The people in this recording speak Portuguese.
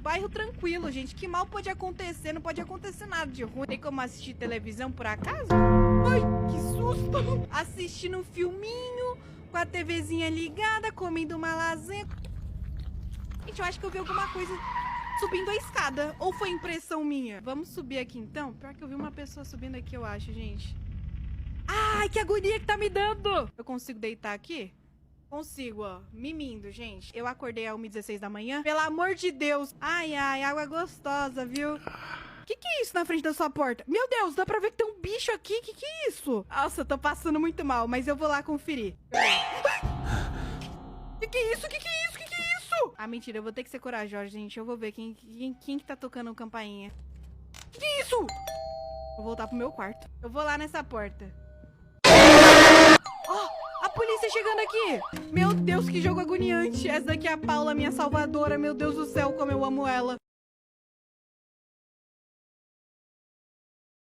bairro tranquilo, gente. Que mal pode acontecer? Não pode acontecer nada de ruim. Tem como assistir televisão por acaso? Ai, que susto! Assistindo um filminho, com a TVzinha ligada, comendo uma lasanha. Gente, eu acho que eu vi alguma coisa subindo a escada. Ou foi impressão minha? Vamos subir aqui, então? Pior que eu vi uma pessoa subindo aqui, eu acho, gente. Ai, que agonia que tá me dando! Eu consigo deitar aqui? Consigo, ó. Mimindo, gente. Eu acordei às 1h16 da manhã. Pelo amor de Deus. Ai, ai, água gostosa, viu? Que é isso na frente da sua porta? Meu Deus, dá pra ver que tem um bicho aqui. Que é isso? Nossa, eu tô passando muito mal, mas eu vou lá conferir. Que é isso? Que é isso? Que é isso? Ah, mentira, eu vou ter que ser corajosa, gente. Eu vou ver quem que tá tocando campainha. Que é isso? Vou voltar pro meu quarto. Eu vou lá nessa porta. Oh! A polícia chegando aqui! Meu Deus, que jogo agoniante! Essa daqui é a Paula, minha salvadora. Meu Deus do céu, como eu amo ela.